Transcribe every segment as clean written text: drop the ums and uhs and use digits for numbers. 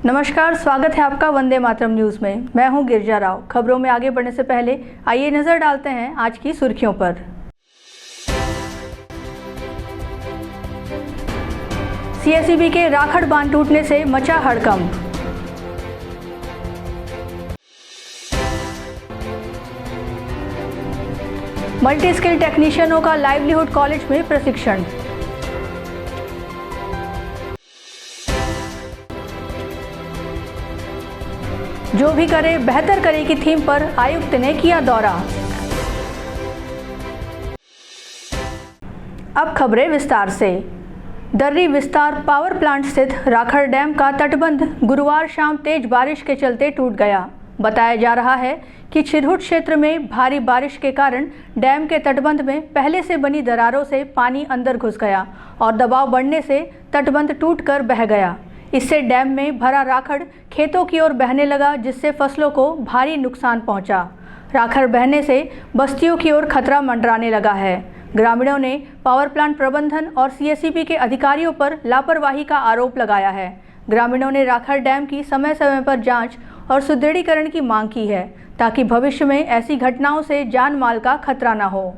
नमस्कार, स्वागत है आपका वंदे मातरम न्यूज़ में। मैं हूं गिरजा राव। खबरों में आगे बढ़ने से पहले आइए नजर डालते हैं आज की सुर्खियों पर। सीएसईबी के राखड़ बांध टूटने से मचा हड़कंप। मल्टी स्किल टेक्नीशियनों का लाइवलीहुड कॉलेज में प्रशिक्षण। जो भी करे बेहतर करे की थीम पर आयुक्त ने किया दौरा। अब खबरें विस्तार से। दर्री विस्तार पावर प्लांट स्थित राखड़ डैम का तटबंध गुरुवार शाम तेज बारिश के चलते टूट गया। बताया जा रहा है कि छिरहुट क्षेत्र में भारी बारिश के कारण डैम के तटबंध में पहले से बनी दरारों से पानी अंदर घुस गया और दबाव बढ़ने से तटबंध टूटकर बह गया। इससे डैम में भरा राखड़ खेतों की ओर बहने लगा, जिससे फसलों को भारी नुकसान पहुंचा। राखड़ बहने से बस्तियों की ओर खतरा मंडराने लगा है। ग्रामीणों ने पावर प्लांट प्रबंधन और सीएसईबी के अधिकारियों पर लापरवाही का आरोप लगाया है। ग्रामीणों ने राखड़ डैम की समय समय पर जांच और सुदृढ़ीकरण की मांग की है, ताकि भविष्य में ऐसी घटनाओं से जान माल का खतरा न हो।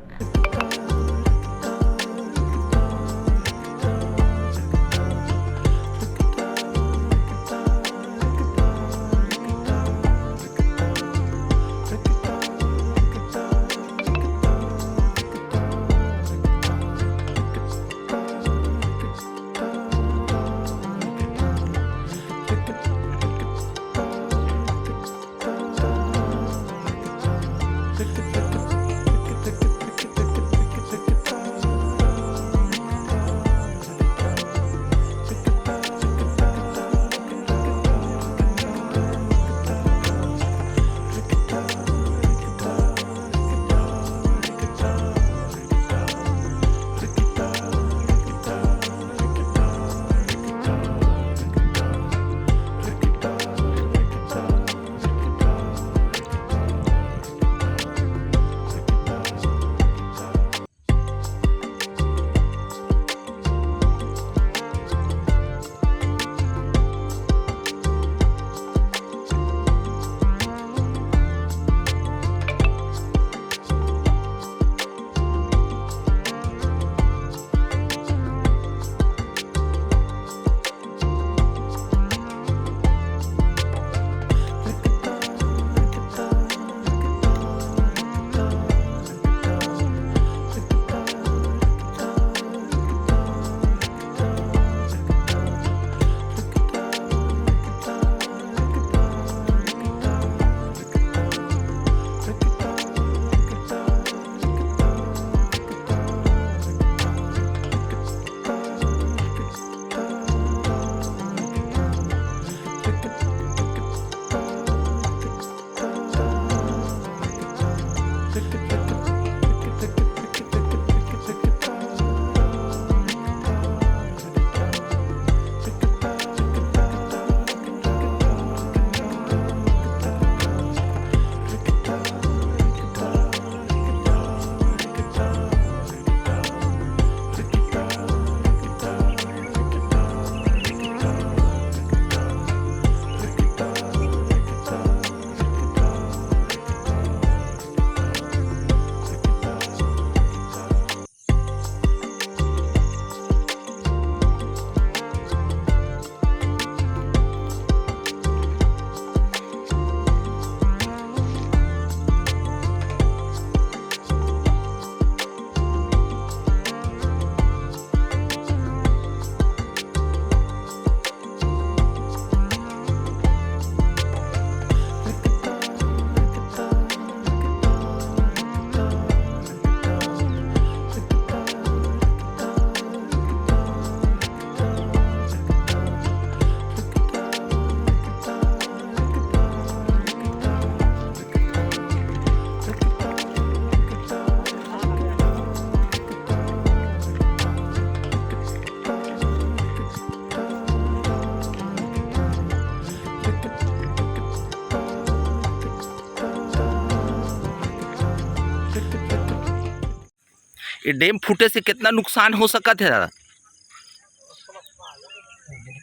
ये डैम फूटे से कितना नुकसान हो सकता है दादा?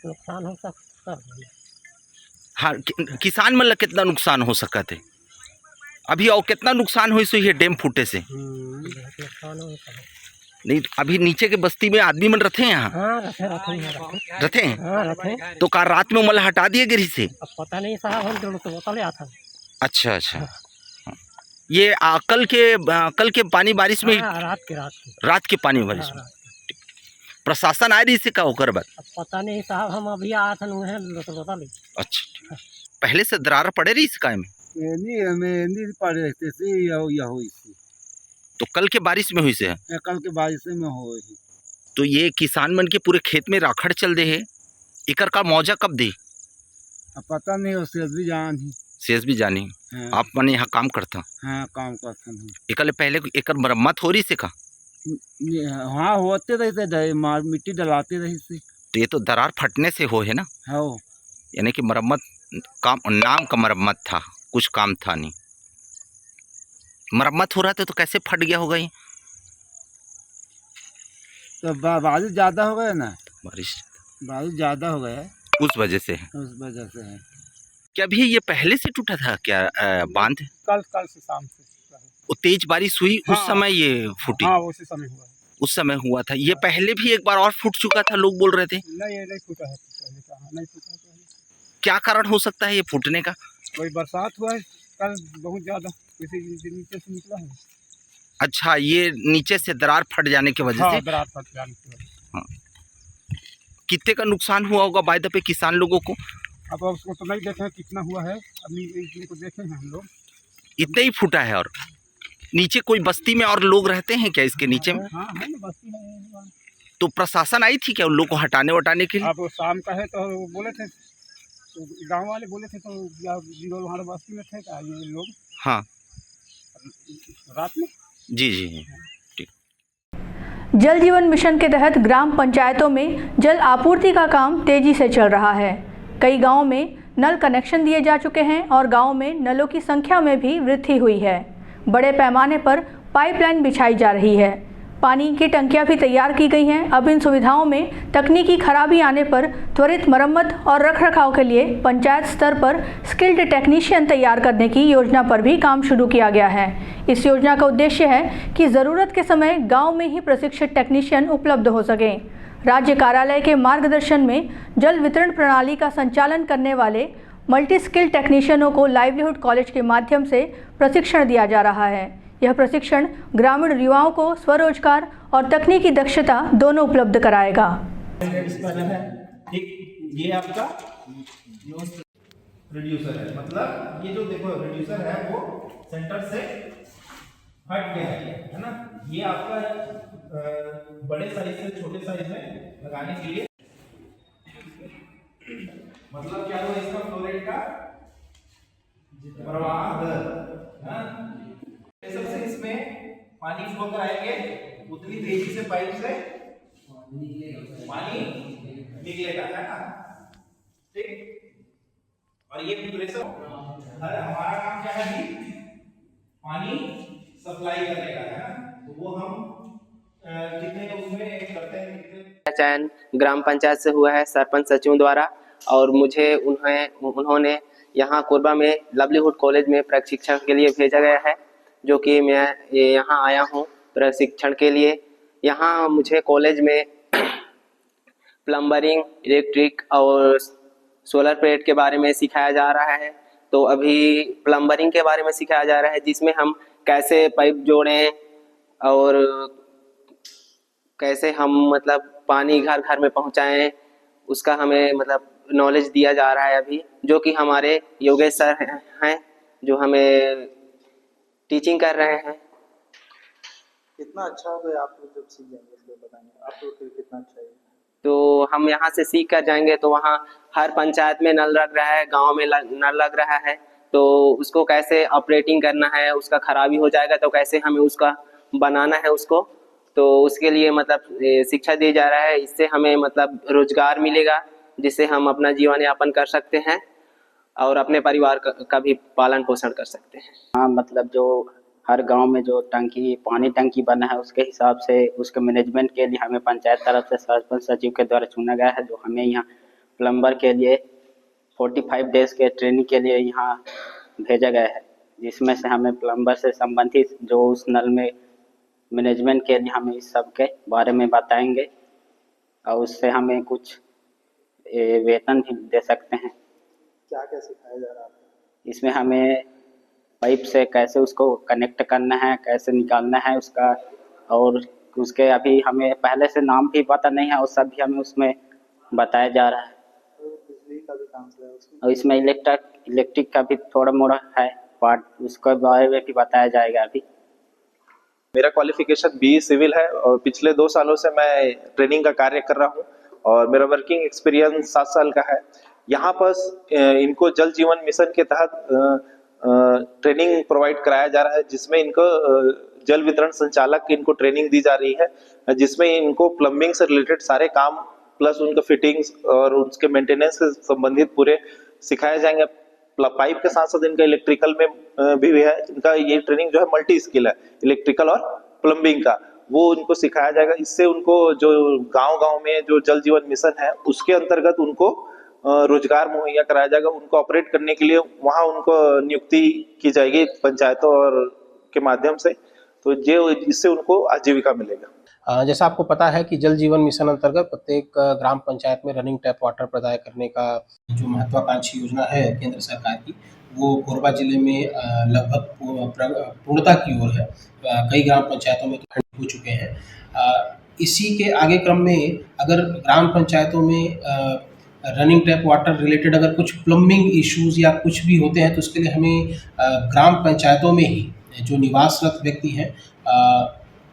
नुकसान हो सकता है। हाँ किसान मन ला कितना नुकसान हो सकत है अभी और कितना नुकसान हुई सो ये डैम फूटे से? नुकसान होता है। नहीं अभी नीचे के बस्ती में आदमी मन रहते हैं यहाँ? हाँ रखे रहते हैं। हाँ रखे। तो कार रात में मला हटा दिए गिरी से? अब पता नहीं साहब, हम तो बता ले आता। अच्छा अच्छा। ये कल के पानी बारिश में? हाँ, रात के पानी बारिश में। प्रशासन आए रही से का होकर बात? अब पता नहीं साहब, हम अभी आया था बता ले। अच्छा पहले से दरार पड़े रही इस काय में? नहीं पड़े थे तो कल के बारिश में हुई से? कल के बारिश में हो। तो ये किसान मन के पूरे खेत में राखड़ चल दे है, इकर का मौजा कब दे? पता नहीं, उससे भी जान ही शेष भी जानी। हाँ। आप मन यहाँ काम करता? हाँ काम करता हूँ। एकले पहले एकर मरम्मत हो रही से का? हाँ होते रही, मिट्टी डलाते रही से। तो ये तो दरार फटने से हो है ना? हाँ यानी कि मरम्मत काम नाम का मरम्मत था, कुछ काम था नहीं। मरम्मत हो रहा था तो कैसे फट गया होगा ये? तो बारिश ज़्यादा हो गया ना, बारिश ज़्यादा हो गया, उस वजह से है। उस वजह से है। क्या भी ये पहले से टूटा था क्या बांध? कल से शाम से वो तेज बारिश हुई उस समय ये फूटी? हाँ उसी समय हुआ। उस समय हुआ था। ये पहले भी एक बार और फूट चुका था, लोग बोल रहे थे। नहीं ये नहीं फूटा है, नहीं फूटा है। क्या कारण हो सकता है ये फूटने का? कोई बरसात हुआ है कल बहुत ज्यादा, किसी नीचे से निकला है। अच्छा ये नीचे से दरार फट जाने की वजह से? दरार फट जाने की वजह से। हाँ। कितने का नुकसान हुआ होगा वायदा पे किसान लोगों को? अब उसको तो नहीं देखे कितना हुआ है, अभी इतने को देखे हैं हम लोग। इतना ही फूटा है। और नीचे कोई बस्ती में और लोग रहते हैं क्या इसके नीचे में? हाँ है ना, बस्ती है। तो प्रशासन आई थी क्या उन लोग को हटाने वटाने के लिए? अब शाम का है तो बोले थे, तो गांव वाले बोले थे, तो या वहाँ बस्ती में थे क्या ये लोग? हाँ रात में। जी जी। जल जीवन मिशन के तहत ग्राम पंचायतों में जल आपूर्ति का काम तेजी से चल रहा है। कई गांवों में नल कनेक्शन दिए जा चुके हैं और गांवों में नलों की संख्या में भी वृद्धि हुई है। बड़े पैमाने पर पाइपलाइन बिछाई जा रही है। पानी की टंकियां भी तैयार की गई हैं। अब इन सुविधाओं में तकनीकी खराबी आने पर त्वरित मरम्मत और रखरखाव के लिए पंचायत स्तर पर स्किल्ड टेक्नीशियन तैयार करने की योजना पर भी काम शुरू किया गया है। इस योजना का उद्देश्य है कि ज़रूरत के समय गांव में ही प्रशिक्षित टेक्नीशियन उपलब्ध हो सकें। राज्य कार्यालय के मार्गदर्शन में जल वितरण प्रणाली का संचालन करने वाले मल्टी स्किल टेक्नीशियनों को लाइवलीहुड कॉलेज के माध्यम से प्रशिक्षण दिया जा रहा है। यह प्रशिक्षण ग्रामीण युवाओं को स्वरोजगार और तकनीकी दक्षता दोनों उपलब्ध कराएगा। ये आपका रिड्यूसर है, मतलब ये जो देखो रिड्यूसर है वो सेंटर से हट गया है ना। ये आपका बड़े साइज से छोटे साइज में लगाने के लिए, मतलब क्या हुआ इसका फ्लोराइड का प्रवाह दर सबसे इसमें पानी फ्लो कराएंगे उतनी तेजी से पाइप से पानी निकलेगा, है ना। ठीक। और ये प्रेशर, हमारा काम क्या है कि पानी सप्लाई करने का, है ना। तो वो हम कितने उसमें करते हैं। चयन ग्राम पंचायत से हुआ है सरपंच सचिवों द्वारा, और मुझे उन्होंने यहाँ कोरबा में लाइवलीहुड कॉलेज में प्रशिक्षण के लिए भेजा गया है, जो कि मैं यहाँ आया हूँ प्रशिक्षण के लिए। यहाँ मुझे कॉलेज में प्लम्बरिंग, इलेक्ट्रिक और सोलर प्लेट के बारे में सिखाया जा रहा है। तो अभी प्लम्बरिंग के बारे में सिखाया जा रहा है, जिसमें हम कैसे पाइप जोड़ें और कैसे हम मतलब पानी घर घर में पहुँचाएँ, उसका हमें मतलब नॉलेज दिया जा रहा है अभी, जो कि हमारे योगेश सर हैं जो हमें टीचिंग कर रहे हैं। कितना अच्छा होगा आप लोग जब सीख जाएंगे, इसलिए बताएंगे आप लोग कितना अच्छा है। तो हम यहाँ से सीख कर जाएंगे तो वहाँ हर पंचायत में नल लग रहा है, गांव में नल लग रहा है, तो उसको कैसे ऑपरेटिंग करना है, उसका खराबी हो जाएगा तो कैसे हमें उसका बनाना है उसको, तो उसके लिए मतलब शिक्षा दी जा रहा है। इससे हमें मतलब रोजगार मिलेगा, जिससे हम अपना जीवन यापन कर सकते हैं और अपने परिवार का भी पालन पोषण कर सकते हैं। हाँ, मतलब जो हर गांव में जो पानी टंकी बना है उसके हिसाब से उसके मैनेजमेंट के लिए हमें पंचायत तरफ से सरपंच सचिव के द्वारा चुना गया है, जो हमें यहाँ प्लम्बर के लिए 45 डेज के ट्रेनिंग के लिए यहाँ भेजा गया है, जिसमें से हमें प्लम्बर से संबंधित जो उस नल में मैनेजमेंट के लिए हमें इस सब के बारे में बताएंगे और उससे हमें कुछ वेतन भी दे सकते हैं। क्या क्या सिखाया जा रहा है? इसमें हमें पाइप से कैसे उसको कनेक्ट करना है, कैसे निकालना है उसका, और उसके अभी हमें पहले से नाम भी पता नहीं है, और सब भी हमें उसमें बताया जा रहा है। बिजली का भी काम है उसमें, और इसमें इलेक्ट्रिक का भी थोड़ा मोड़ा है पार्ट, उसके बारे में भी बताया जाएगा। अभी मेरा क्वालिफिकेशन BE सिविल है और पिछले 2 सालों से मैं ट्रेनिंग का कार्य कर रहा हूँ और मेरा वर्किंग एक्सपीरियंस 7 साल का है। यहाँ पर इनको जल जीवन मिशन के तहत ट्रेनिंग प्रोवाइड कराया जा रहा है, जिसमें इनको जल वितरण संचालक की इनको ट्रेनिंग दी जा रही है, जिसमें इनको प्लम्बिंग से रिलेटेड सारे काम प्लस उनका फिटिंग्स और उसके मेंटेनेंस से संबंधित पूरे सिखाए जाएंगे। पाइप के साथ साथ इनका इलेक्ट्रिकल में भी है। इनका ये ट्रेनिंग जो है मल्टी स्किल है, इलेक्ट्रिकल और प्लम्बिंग का, वो उनको सिखाया जाएगा। इससे उनको जो गांव-गांव में जो जल जीवन मिशन है उसके अंतर्गत उनको रोजगार मुहैया कराया जाएगा। उनको ऑपरेट करने के लिए वहां उनको नियुक्ति की जाएगी पंचायतों और के माध्यम से, तो जो इससे उनको आजीविका मिलेगा। जैसा आपको पता है कि जल जीवन मिशन अंतर्गत प्रत्येक ग्राम पंचायत में रनिंग टैप वाटर प्रदाय करने का जो महत्वाकांक्षी योजना है केंद्र सरकार की, वो कोरबा जिले में लगभग पूर्णता की ओर है। कई ग्राम पंचायतों में तो हो चुके हैं। इसी के आगे क्रम में अगर ग्राम पंचायतों में रनिंग टैप वाटर रिलेटेड अगर कुछ प्लम्बिंग इश्यूज़ या कुछ भी होते हैं तो उसके लिए हमें ग्राम पंचायतों में ही जो निवासरत व्यक्ति हैं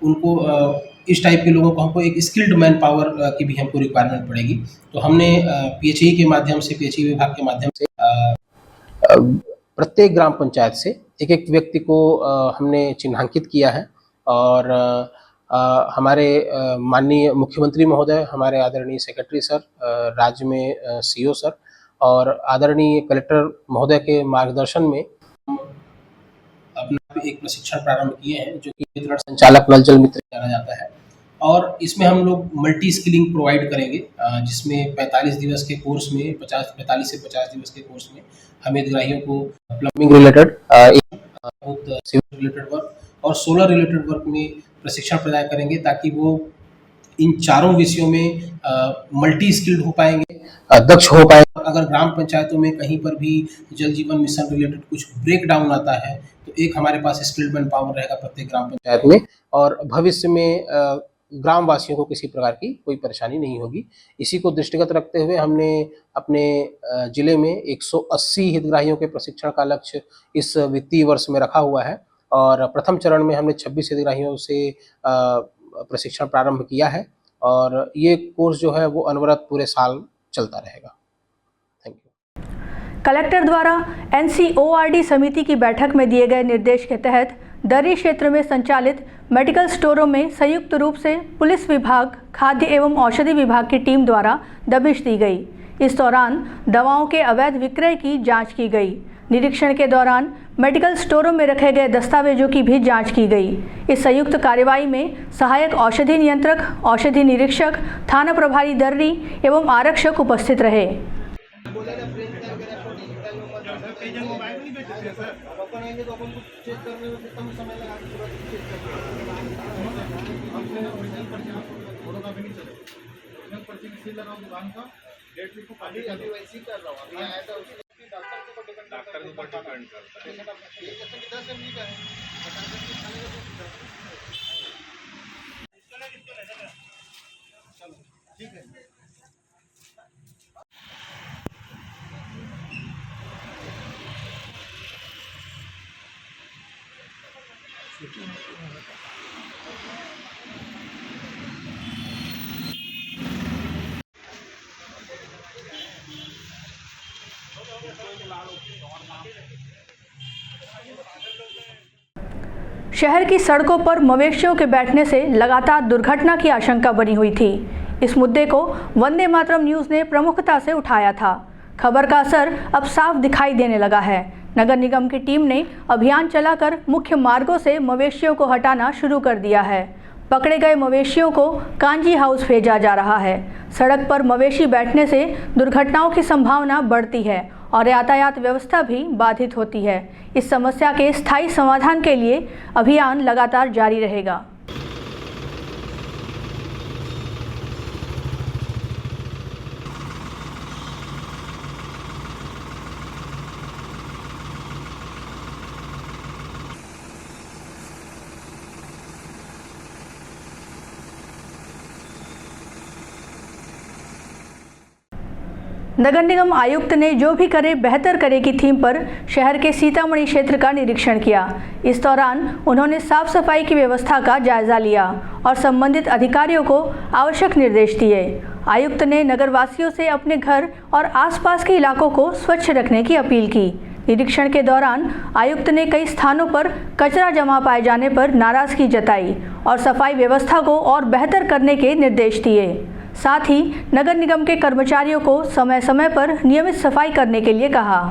उनको इस टाइप के लोगों को हमको एक स्किल्ड मैन पावर की भी हमको रिक्वायरमेंट पड़ेगी। तो हमने PHE के माध्यम से, PHE विभाग के माध्यम से प्रत्येक ग्राम पंचायत से एक एक व्यक्ति को हमने चिन्हांकित किया है और हमारे माननीय मुख्यमंत्री महोदय, हमारे आदरणीय सेक्रेटरी सर, राज्य में CO सर और आदरणीय कलेक्टर महोदय के मार्गदर्शन में अपना एक प्रशिक्षण प्रारंभ किए हैं, जो कि वितरण संचालक नल जल मित्र जाना जाता है। और इसमें हम लोग मल्टी स्किलिंग प्रोवाइड करेंगे, जिसमें 45 दिवस के कोर्स में 45 से 50 दिवस के कोर्स में हमें हितग्राहियों को plumbing related, civil related work और सोलर रिलेटेड वर्क में प्रशिक्षण प्रदान करेंगे, ताकि वो इन चारों विषयों में मल्टी स्किल्ड हो पाएंगे, दक्ष हो पाएंगे। अगर ग्राम पंचायतों में कहीं पर भी जल जीवन मिशन रिलेटेड कुछ ब्रेक डाउन आता है तो एक हमारे पास स्किल्ड मैन पावर रहेगा प्रत्येक ग्राम पंचायत में, और भविष्य में ग्राम वासियों को किसी प्रकार की कोई परेशानी नहीं होगी। इसी को दृष्टिगत रखते हुए हमने अपने जिले में 180 हितग्राहियों के प्रशिक्षण का लक्ष्य इस वित्तीय वर्ष में रखा हुआ है और प्रथम चरण में हमने 26 हितग्राहियों से प्रशिक्षण प्रारंभ किया है और ये कोर्स जो है वो अनवरत पूरे साल चलता रहेगा। Thank you. कलेक्टर द्वारा NCORD समिति की बैठक में दिए गए निर्देश के तहत दर्री क्षेत्र में संचालित मेडिकल स्टोरों में संयुक्त रूप से पुलिस विभाग, खाद्य एवं औषधि विभाग की टीम द्वारा दबिश दी गई। इस दौरान दवाओं के अवैध विक्रय की जांच की गई। निरीक्षण के दौरान मेडिकल स्टोरों में रखे गए दस्तावेजों की भी जांच की गई। इस संयुक्त कार्रवाई में सहायक औषधि नियंत्रक, औषधि निरीक्षक, थाना प्रभारी दर्री एवं आरक्षक उपस्थित रहे। शहर की सड़कों पर मवेशियों के बैठने से लगातार दुर्घटना की आशंका बनी हुई थी। इस मुद्दे को वंदे मातरम न्यूज़ ने प्रमुखता से उठाया था। खबर का असर अब साफ दिखाई देने लगा है। नगर निगम की टीम ने अभियान चलाकर मुख्य मार्गों से मवेशियों को हटाना शुरू कर दिया है। पकड़े गए मवेशियों को कांजी हाउस भेजा जा रहा है। सड़क पर मवेशी बैठने से दुर्घटनाओं की संभावना बढ़ती है और यातायात व्यवस्था भी बाधित होती है। इस समस्या के स्थायी समाधान के लिए अभियान लगातार जारी रहेगा। नगर निगम आयुक्त ने जो भी करे बेहतर करे की थीम पर शहर के सीतामढ़ी क्षेत्र का निरीक्षण किया। इस दौरान उन्होंने साफ सफाई की व्यवस्था का जायजा लिया और संबंधित अधिकारियों को आवश्यक निर्देश दिए। आयुक्त ने नगरवासियों से अपने घर और आसपास के इलाकों को स्वच्छ रखने की अपील की। निरीक्षण के दौरान आयुक्त ने कई स्थानों पर कचरा जमा पाए जाने पर नाराजगी जताई और सफाई व्यवस्था को और बेहतर करने के निर्देश दिए। साथ ही नगर निगम के कर्मचारियों को समय समय पर नियमित सफाई करने के लिए कहा।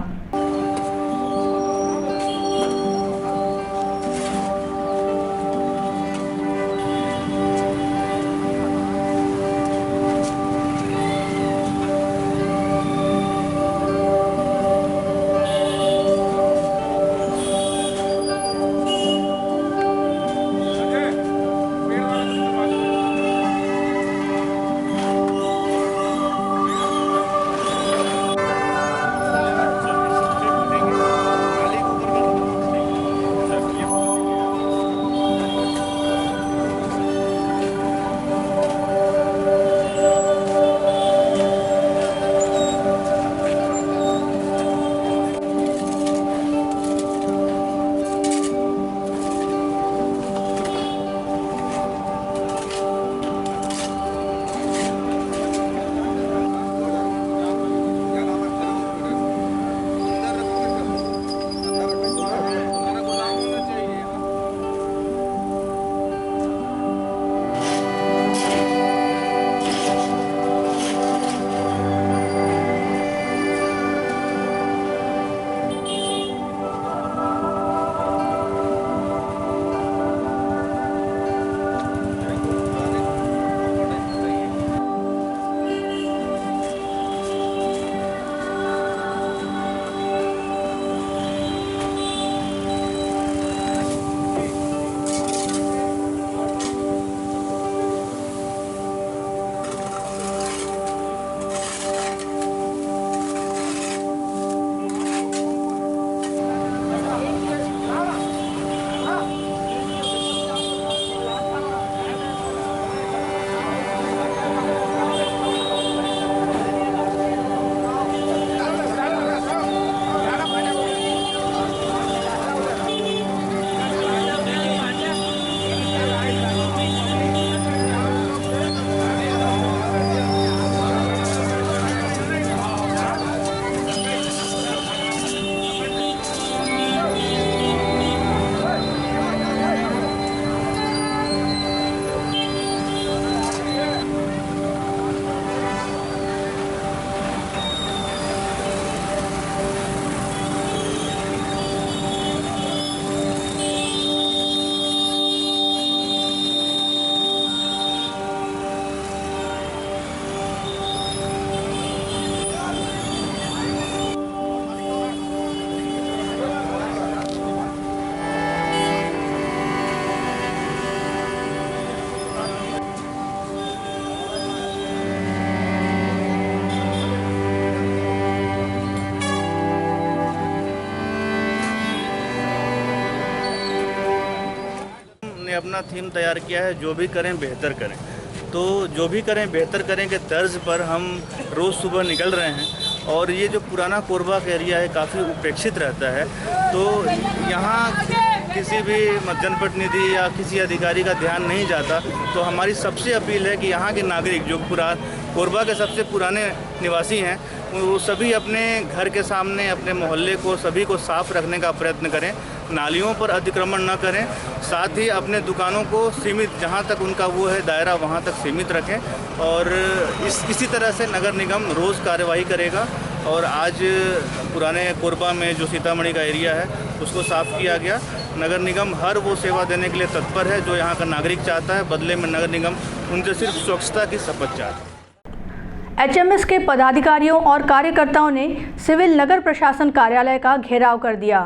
ने अपना थीम तैयार किया है, जो भी करें बेहतर करें। तो जो भी करें बेहतर करें के तर्ज पर हम रोज़ सुबह निकल रहे हैं और ये जो पुराना कोरबा का एरिया है काफ़ी उपेक्षित रहता है। तो यहाँ किसी भी जनप्रतिनिधि या किसी अधिकारी का ध्यान नहीं जाता। तो हमारी सबसे अपील है कि यहाँ के नागरिक जो कोरबा के सबसे पुराने निवासी हैं वो सभी अपने घर के सामने अपने मोहल्ले को सभी को साफ रखने का प्रयत्न करें, नालियों पर अतिक्रमण न करें, साथ ही अपने दुकानों को सीमित जहाँ तक उनका वो है दायरा वहाँ तक सीमित रखें। और इसी तरह से नगर निगम रोज़ कार्यवाही करेगा। और आज पुराने कोरबा में जो सीतामढ़ी का एरिया है उसको साफ़ किया गया। नगर निगम हर वो सेवा देने के लिए तत्पर है जो यहाँ का नागरिक चाहता है। बदले में नगर निगम उनसे सिर्फ स्वच्छता की शपथ चाहता है। एचएमएस के पदाधिकारियों और कार्यकर्ताओं ने सिविल नगर प्रशासन कार्यालय का घेराव कर दिया।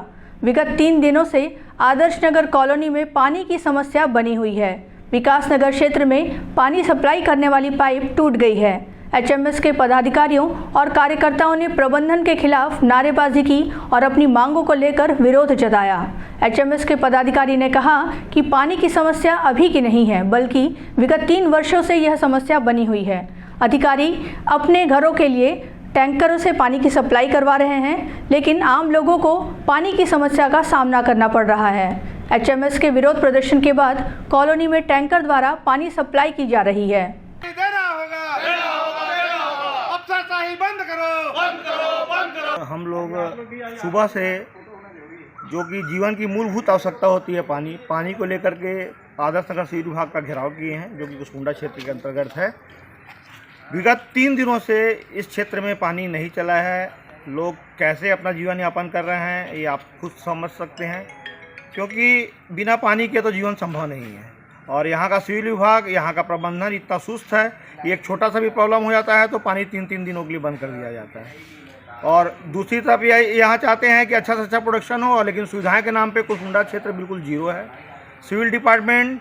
विगत 3 दिनों से आदर्श नगर कॉलोनी में पानी की समस्या बनी हुई है। विकास नगर क्षेत्र में पानी सप्लाई करने वाली पाइप टूट गई है। एचएमएस के पदाधिकारियों और कार्यकर्ताओं ने प्रबंधन के खिलाफ नारेबाजी की और अपनी मांगों को लेकर विरोध जताया। एचएमएस के पदाधिकारी ने कहा कि पानी की समस्या अभी की नहीं है, बल्कि विगत 3 वर्षों से यह समस्या बनी हुई है। अधिकारी अपने घरों के लिए टैंकरों से पानी की सप्लाई करवा रहे हैं, लेकिन आम लोगों को पानी की समस्या का सामना करना पड़ रहा है। एचएमएस के विरोध प्रदर्शन के बाद कॉलोनी में टैंकर द्वारा पानी सप्लाई की जा रही है। हम लोग सुबह से जो कि जीवन की मूलभूत आवश्यकता होती है पानी को लेकर के आदर्श नगर सिविल विभाग का घेराव किए हैं, जो कि कुसमुंडा क्षेत्र के अंतर्गत है। विगत 3 दिनों से इस क्षेत्र में पानी नहीं चला है। लोग कैसे अपना जीवन यापन कर रहे हैं ये आप खुद समझ सकते हैं, क्योंकि बिना पानी के तो जीवन संभव नहीं है। और यहाँ का सिविल विभाग, यहाँ का प्रबंधन इतना सुस्त है, एक छोटा सा भी प्रॉब्लम हो जाता है तो पानी 3-3 दिनों के लिए बंद कर दिया जाता है। और दूसरी तरफ यहाँ चाहते हैं कि अच्छा से अच्छा प्रोडक्शन हो, लेकिन सुविधाएं के नाम पे कुसमुंडा क्षेत्र बिल्कुल जीरो है। सिविल डिपार्टमेंट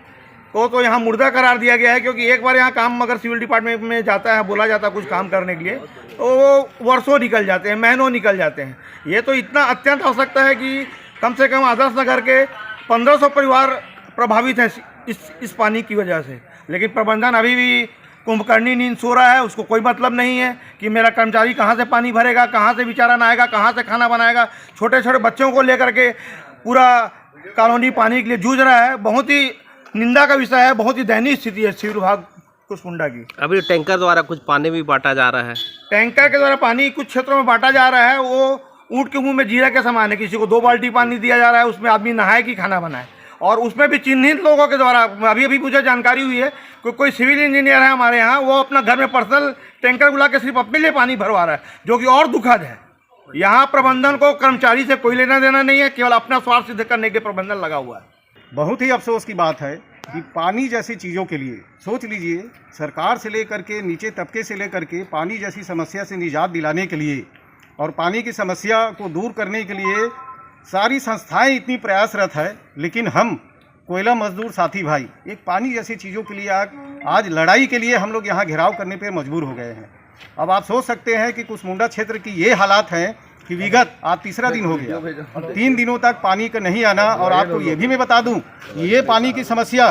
को तो यहाँ मुर्दा करार दिया गया है, क्योंकि एक बार यहाँ काम अगर सिविल डिपार्टमेंट में जाता है, बोला जाता है कुछ काम करने के लिए, तो वो वर्षों निकल जाते हैं, महीनों निकल जाते हैं। ये तो इतना अत्यंत आवश्यकता है कि कम से कम आदर्श नगर के 1500 परिवार प्रभावित हैं इस पानी की वजह से। लेकिन प्रबंधन अभी भी कुंभकर्णी नींद सो रहा है। उसको कोई मतलब नहीं है कि मेरा कर्मचारी कहाँ से पानी भरेगा, कहाँ से बेचारा नहाएगा, कहाँ से खाना बनाएगा। छोटे छोटे बच्चों को लेकर के पूरा कॉलोनी पानी के लिए जूझ रहा है। बहुत ही निंदा का विषय है, बहुत ही दयनीय स्थिति है सिविल विभाग कुसमुंडा की। अभी टैंकर द्वारा कुछ पानी भी बांटा जा रहा है। टैंकर के द्वारा पानी कुछ क्षेत्रों में बांटा जा रहा है। वो ऊँट के मुंह में जीरा के समान है। किसी को 2 बाल्टी पानी दिया जा रहा है, उसमें आदमी नहाए कि खाना बनाए। और उसमें भी चिन्हित लोगों के द्वारा अभी मुझे जानकारी हुई है कि कोई सिविल इंजीनियर है हमारे यहाँ, वो अपना घर में पर्सनल टैंकर बुला के सिर्फ अपने लिए पानी भरवा रहा है, जो कि और दुखद है। यहाँ प्रबंधन को कर्मचारी से कोई लेना देना नहीं है, केवल अपना स्वार्थ सिद्ध करने के प्रबंधन लगा हुआ है। बहुत ही अफसोस की बात है कि पानी जैसी चीज़ों के लिए सोच लीजिए, सरकार से लेकर के नीचे तबके से लेकर के पानी जैसी समस्या से निजात दिलाने के लिए और पानी की समस्या को दूर करने के लिए सारी संस्थाएं इतनी प्रयासरत है, लेकिन हम कोयला मजदूर साथी भाई एक पानी जैसी चीज़ों के लिए आज लड़ाई के लिए हम लोग यहाँ घेराव करने पर मजबूर हो गए हैं। अब आप सोच सकते हैं कि कुसमुंडा क्षेत्र की ये हालात हैं कि विगत आज 3रा दिन हो गया, 3 दिनों तक पानी का नहीं आना। और आपको ये भी मैं बता दूं, ये पानी की समस्या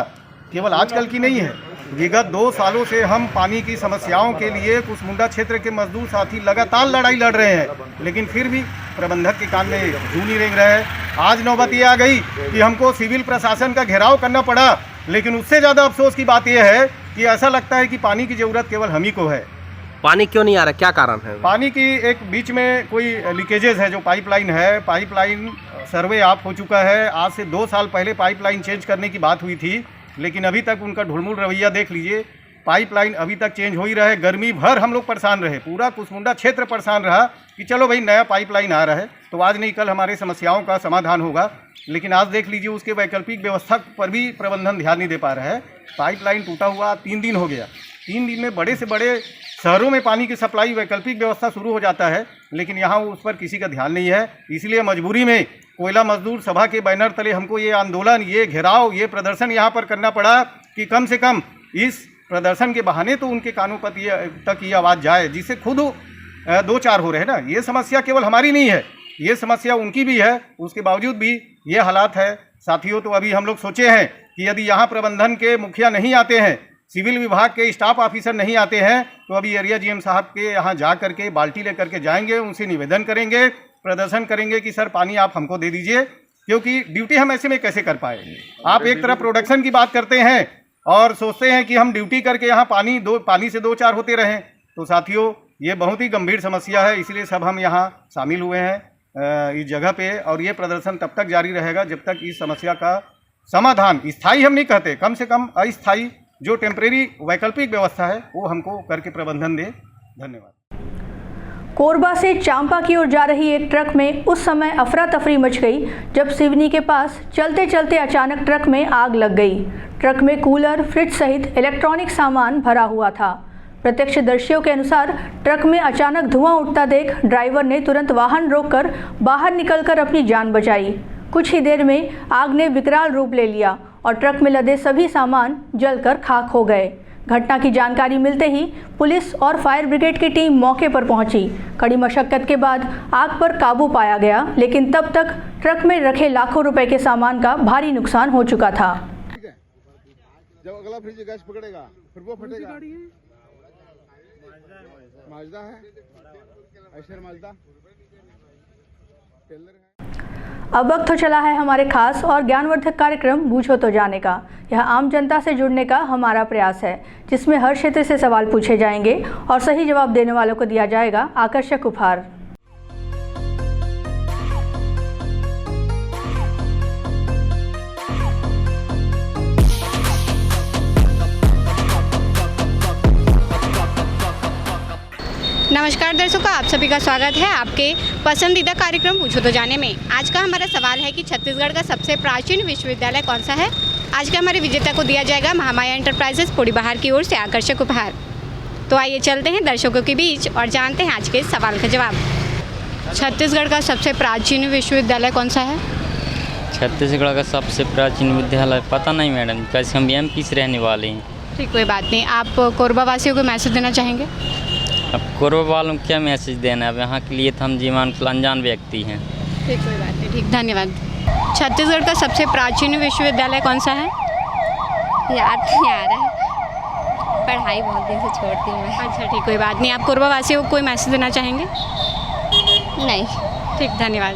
केवल आजकल की नहीं है। विगत 2 सालों से हम पानी की समस्याओं के लिए कुसमुंडा क्षेत्र के मजदूर साथी लगातार लड़ाई लड़ रहे हैं, लेकिन फिर भी प्रबंधक के कान में जू नहीं रेंग रहा है। आज नौबत ये आ गई कि हमको सिविल प्रशासन का घेराव करना पड़ा, लेकिन उससे ज़्यादा अफसोस की बात यह है कि ऐसा लगता है कि पानी की ज़रूरत केवल हम ही को है। पानी क्यों नहीं आ रहा, क्या कारण है? पानी की एक बीच में कोई लीकेजेस है, जो पाइपलाइन है, पाइपलाइन सर्वे आप हो चुका है। आज से 2 साल पहले पाइपलाइन चेंज करने की बात हुई थी, लेकिन अभी तक उनका ढुलमुल रवैया देख लीजिए। पाइपलाइन अभी तक चेंज हो ही रहा है। गर्मी भर हम लोग परेशान रहे, पूरा कुसमुंडा क्षेत्र परेशान रहा कि चलो भाई नया पाइपलाइन आ रहा है तो आज नहीं कल हमारे समस्याओं का समाधान होगा। लेकिन आज देख लीजिए, उसके वैकल्पिक व्यवस्था पर भी प्रबंधन ध्यान नहीं दे पा रहा है। पाइपलाइन टूटा हुआ 3 दिन हो गया। 3 दिन में बड़े से बड़े शहरों में पानी की सप्लाई वैकल्पिक व्यवस्था शुरू हो जाता है, लेकिन यहाँ उस पर किसी का ध्यान नहीं है। इसलिए मजबूरी में कोयला मजदूर सभा के बैनर तले हमको ये आंदोलन, ये घेराव, ये प्रदर्शन यहाँ पर करना पड़ा कि कम से कम इस प्रदर्शन के बहाने तो उनके कानों पर तक ये आवाज़ जाए, जिससे खुद 2-4 हो रहे हैं ना। ये समस्या केवल हमारी नहीं है, ये समस्या उनकी भी है। उसके बावजूद भी ये हालात है साथियों। तो अभी हम लोग सोचे हैं कि यदि यहाँ प्रबंधन के मुखिया नहीं आते हैं, सिविल विभाग के स्टाफ ऑफिसर नहीं आते हैं, तो अभी एरिया जीएम साहब के यहाँ जा करके बाल्टी लेकर के जाएंगे, उनसे निवेदन करेंगे, प्रदर्शन करेंगे कि सर पानी आप हमको दे दीजिए, क्योंकि ड्यूटी हम ऐसे में कैसे कर पाएंगे। आप एक तरफ प्रोडक्शन की बात करते हैं और सोचते हैं कि हम ड्यूटी करके यहाँ पानी से 2-4 होते रहें। तो साथियों, ये बहुत ही गंभीर समस्या है, इसलिए सब हम यहाँ शामिल हुए हैं इस जगह पे। और ये प्रदर्शन तब तक जारी रहेगा जब तक इस समस्या का समाधान, स्थायी हम नहीं कहते, कम से कम अस्थायी जो टेम्परेरी वैकल्पिक व्यवस्था है वो हमको करके प्रबंधन दे। धन्यवाद। कोरबा से चांपा की ओर जा रही एक ट्रक में उस समय अफरा तफरी मच गई जब सिवनी के पास चलते चलते अचानक ट्रक में आग लग गई। ट्रक में कूलर, फ्रिज सहित इलेक्ट्रॉनिक सामान भरा हुआ था। प्रत्यक्षदर्शियों के अनुसार ट्रक में अचानक धुआं उठता देख ड्राइवर ने तुरंत वाहन रोककर बाहर निकलकर अपनी जान बचाई। कुछ ही देर में आग ने विकराल रूप ले लिया और ट्रक में लदे सभी सामान जलकर खाक हो गए। घटना की जानकारी मिलते ही पुलिस और फायर ब्रिगेड की टीम मौके पर पहुंची। कड़ी मशक्कत के बाद आग पर काबू पाया गया, लेकिन तब तक ट्रक में रखे लाखों रुपए के सामान का भारी नुकसान हो चुका था। जब अगला फ्रिज गैस पकड़ेगा फिर वो फटेगा। माजदा है, ऐशर माजदा। अब वक्त हो चला है हमारे खास और ज्ञानवर्धक कार्यक्रम बूझो तो जाने का। यह आम जनता से जुड़ने का हमारा प्रयास है, जिसमें हर क्षेत्र से सवाल पूछे जाएंगे और सही जवाब देने वालों को दिया जाएगा आकर्षक उपहार। नमस्कार दर्शकों, आप सभी का स्वागत है आपके पसंदीदा कार्यक्रम पूछो तो जाने में। आज का हमारा सवाल है कि छत्तीसगढ़ का सबसे प्राचीन विश्वविद्यालय कौन सा है। आज का हमारे विजेता को दिया जाएगा महामाया एंटरप्राइजेस पोड़ीबाहर की ओर से आकर्षक उपहार। तो आइए चलते हैं दर्शकों के बीच और जानते हैं आज के इस सवाल का जवाब। छत्तीसगढ़ का सबसे प्राचीन विश्वविद्यालय कौन सा है? छत्तीसगढ़ का सबसे प्राचीन विद्यालय पता नहीं मैडम, कैसे हम एमपी से रहने वाले हैं। ठीक, कोई बात नहीं। आप कोरबा वासियों को मैसेज देना चाहेंगे? अब कोरबा वालों को क्या मैसेज देना है, अब यहाँ के लिए तो हम जीवन अनजान व्यक्ति हैं। ठीक, कोई बात नहीं। ठीक, धन्यवाद। छत्तीसगढ़ का सबसे प्राचीन विश्वविद्यालय कौन सा है? याद नहीं आ रहा है, पढ़ाई बहुत दिन से छोड़ती हूँ मैं। अच्छा ठीक, कोई बात नहीं। आप कोरबा वासियों को कोई मैसेज देना चाहेंगे? नहीं। ठीक, धन्यवाद।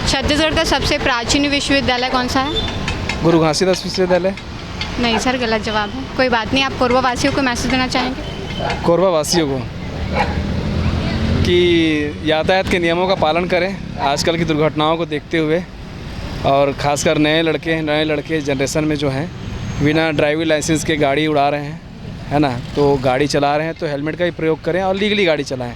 छत्तीसगढ़ का सबसे प्राचीन विश्वविद्यालय कौन सा है? गुरु घासीदास विश्वविद्यालय। नहीं सर, गलत जवाब है। कोई बात नहीं। आप कोरबा वासियों को मैसेज देना चाहेंगे? कोरबा वासियों को कि यातायात के नियमों का पालन करें आजकल की दुर्घटनाओं को देखते हुए, और ख़ासकर नए लड़के जनरेशन में जो हैं बिना ड्राइविंग लाइसेंस के गाड़ी उड़ा रहे हैं, है ना। तो गाड़ी चला रहे हैं तो हेलमेट का ही प्रयोग करें और लीगली गाड़ी चलाएं,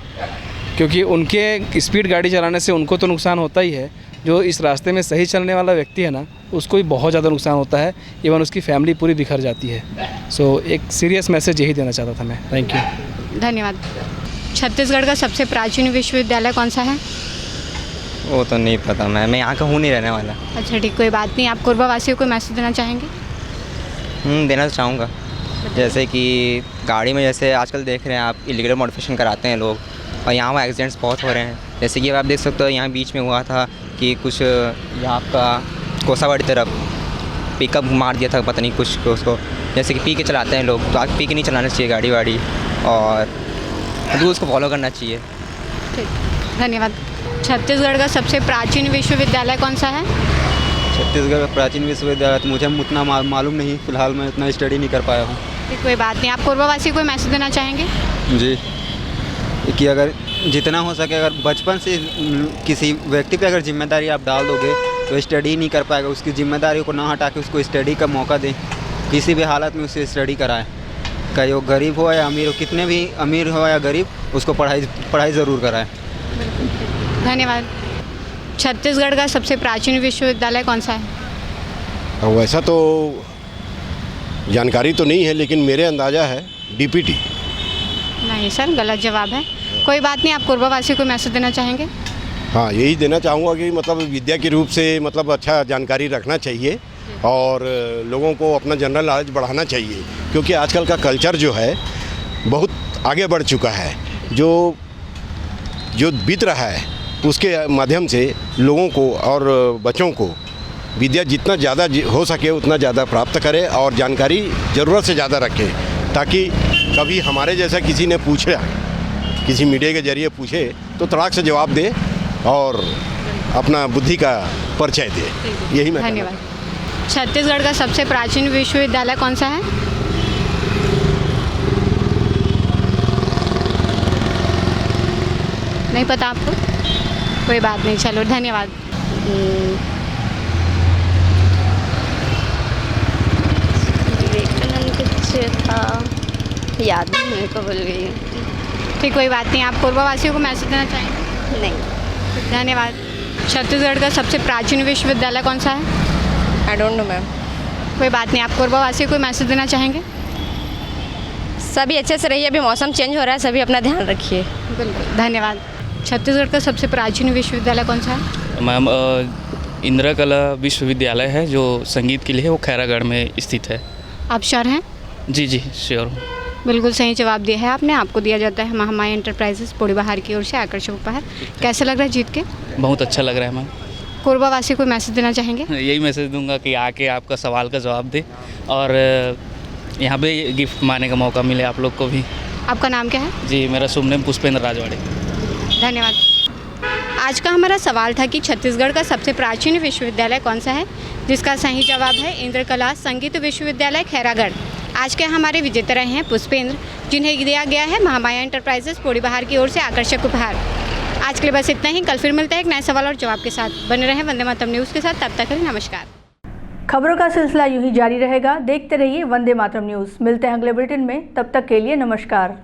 क्योंकि उनके स्पीड गाड़ी चलाने से उनको तो नुकसान होता ही है, जो इस रास्ते में सही चलने वाला व्यक्ति है ना, उसको भी बहुत ज़्यादा नुकसान होता है, इवन उसकी फैमिली पूरी बिखर जाती है। सो एक सीरियस मैसेज यही देना चाहता था मैं। थैंक यू, धन्यवाद। छत्तीसगढ़ का सबसे प्राचीन विश्वविद्यालय कौन सा है? वो तो नहीं पता, मैं यहाँ का हूँ नहीं रहने वाला। अच्छा ठीक, कोई बात नहीं। आप कोरबा वासियों को मैसेज देना चाहेंगे? देना चाहूँगा, जैसे कि गाड़ी में जैसे आजकल देख रहे हैं आप इलीगल मॉडिफिकेशन कराते हैं लोग, और यहाँ पर एक्सीडेंट्स बहुत हो रहे हैं। जैसे कि आप देख सकते हो यहाँ बीच में हुआ था कि कुछ यहाँ का कोसावाड़ी तरफ पिकअप मार दिया था, पता नहीं कुछ को उसको, जैसे कि पी के चलाते हैं लोग, तो आज पी के नहीं चलाना चाहिए गाड़ी वाड़ी, और रूल्स को फॉलो करना चाहिए। ठीक, धन्यवाद। छत्तीसगढ़ का सबसे प्राचीन विश्वविद्यालय कौन सा है? छत्तीसगढ़ का प्राचीन विश्वविद्यालय तो मुझे उतना मालूम नहीं, फिलहाल मैं इतना स्टडी नहीं कर पाया हूँ। ठीक, कोई बात नहीं। आप कोरबा वासियों को मैसेज देना चाहेंगे? जी, कि अगर जितना हो सके, अगर बचपन से किसी व्यक्ति पे अगर जिम्मेदारी आप डाल दोगे तो स्टडी नहीं कर पाएगा। उसकी जिम्मेदारी को ना हटा के उसको स्टडी का मौका दें, किसी भी हालत में उसे स्टडी कराएं। चाहे वो गरीब हो या अमीर हो, कितने भी अमीर हो या गरीब, उसको पढ़ाई ज़रूर कराएं। धन्यवाद। छत्तीसगढ़ का सबसे प्राचीन विश्वविद्यालय कौन सा है? वैसा तो जानकारी तो नहीं है, लेकिन मेरे अंदाज़ा है डीपीटी। नहीं सर, गलत जवाब है। कोई बात नहीं। आप कोरबा वासियों को मैसेज देना चाहेंगे? हाँ, यही देना चाहूँगा कि मतलब विद्या के रूप से मतलब अच्छा जानकारी रखना चाहिए और लोगों को अपना जनरल नॉलेज बढ़ाना चाहिए, क्योंकि आजकल का कल्चर जो है बहुत आगे बढ़ चुका है। जो बीत रहा है उसके माध्यम से लोगों को और बच्चों को विद्या जितना ज़्यादा हो सके उतना ज़्यादा प्राप्त करें और जानकारी ज़रूरत से ज़्यादा रखें, ताकि कभी हमारे जैसा किसी ने पूछा, किसी मीडिया के जरिए पूछे तो तड़ाक से जवाब दे और अपना बुद्धि का परिचय दे। यही मैं। धन्यवाद। छत्तीसगढ़ का सबसे प्राचीन विश्वविद्यालय कौन सा है? नहीं पता आपको? कोई बात नहीं, चलो धन्यवाद। विवेकानंद कुछ था, याद नहीं, मेरे को भूल गई। ठीक, कोई बात नहीं। आप कोरबा वासियों को मैसेज देना चाहेंगे? नहीं। धन्यवाद। छत्तीसगढ़ का सबसे प्राचीन विश्वविद्यालय कौन सा है? I don't know ma'am. कोई बात नहीं। आप कोरबा वासियों को मैसेज देना चाहेंगे? सभी अच्छे से रहिए, अभी मौसम चेंज हो रहा है, सभी अपना ध्यान रखिए। बिल्कुल, धन्यवाद। छत्तीसगढ़ का सबसे प्राचीन विश्वविद्यालय कौन सा है? मैम इंदिरा कला विश्वविद्यालय है जो संगीत के लिए है, वो खैरागढ़ में स्थित है। आप श्योर हैं? जी जी श्योर हूँ। बिल्कुल सही जवाब दिया है आपने। आपको दिया जाता है महामाया एंटरप्राइजेस पोड़ी बहार की ओर से आकर्षक उपहार। कैसा लग रहा है जीत के? बहुत अच्छा लग रहा है मैम। कोरबा वासी को मैसेज देना चाहेंगे? यही मैसेज दूंगा कि आके आपका सवाल का जवाब दे और यहाँ पे गिफ्ट माने का मौका मिले आप लोग को भी। आपका नाम क्या है? जी मेरा शुभ नाम पुष्पेंद्र राजवाड़े। धन्यवाद। आज का हमारा सवाल था कि छत्तीसगढ़ का सबसे प्राचीन विश्वविद्यालय कौन सा है, जिसका सही जवाब है इंद्रकला संगीत विश्वविद्यालय खैरागढ़। आज के हमारे विजेता रहे हैं पुष्पेंद्र, जिन्हें दिया गया है महामाया एंटरप्राइजेस पोड़ी बहार की ओर से आकर्षक उपहार। आज के लिए बस इतना ही। कल फिर मिलते हैं एक नए सवाल और जवाब के साथ। बने रहें वंदे मातरम न्यूज़ के साथ। तब तक के लिए नमस्कार। खबरों का सिलसिला यूं ही जारी रहेगा। देखते रहिए वंदे मातरम न्यूज़। मिलते हैं अगले बुलेटिन में, तब तक के लिए नमस्कार।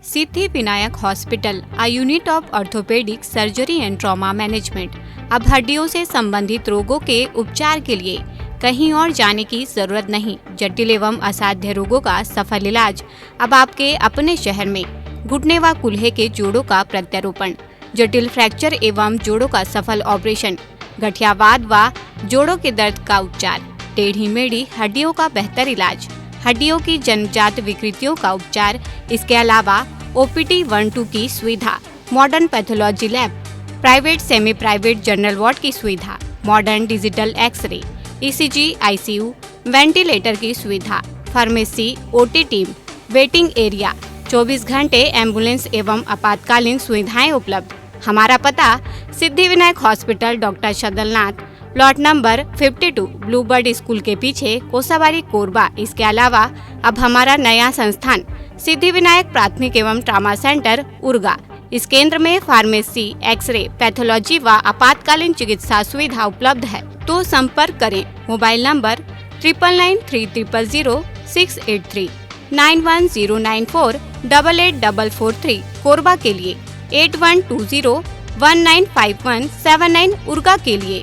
Siddhi Vinayak hospital, a unit of orthopaedic surgery and trauma management. अब हड्डियों से संबंधित रोगों के उपचार के लिए कहीं और जाने की जरूरत नहीं। जटिल एवं असाध्य रोगों का सफल इलाज अब आपके अपने शहर में। घुटने व कूल्हे के जोड़ों का प्रत्यारोपण, जटिल फ्रैक्चर एवं जोड़ों का सफल ऑपरेशन, गठियावाद व जोड़ों के दर्द का उपचार, टेढ़ी मेढ़ी हड्डियों का बेहतर इलाज, हड्डियों की जन्मजात विकृतियों का उपचार। इसके अलावा OPT 1-2 की सुविधा, modern pathology lab, private semi private general ward की सुविधा, modern digital x-ray, ECG, ICU, ventilator की सुविधा, pharmacy, OT team, waiting area, 24 घंटे एम्बुलेंस एवं आपातकालीन सुविधाएं उपलब्ध। हमारा पता Siddhi Vinayak hospital, doctor Shadalnath, plot number 52, bluebird school के पीछे, कोसाबारी, कोरबा। इसके अलावा अब हमारा नया संस्थान सिद्धि विनायक प्राथमिक एवं ट्रामा सेंटर, उर्गा। इस केंद्र में फार्मेसी, एक्सरे, पैथोलॉजी व आपातकालीन चिकित्सा सुविधा उपलब्ध है। तो संपर्क करें। मोबाइल नंबर 9993000683, 9109488443, कोरबा के लिए 8120195179, उर्गा के लिए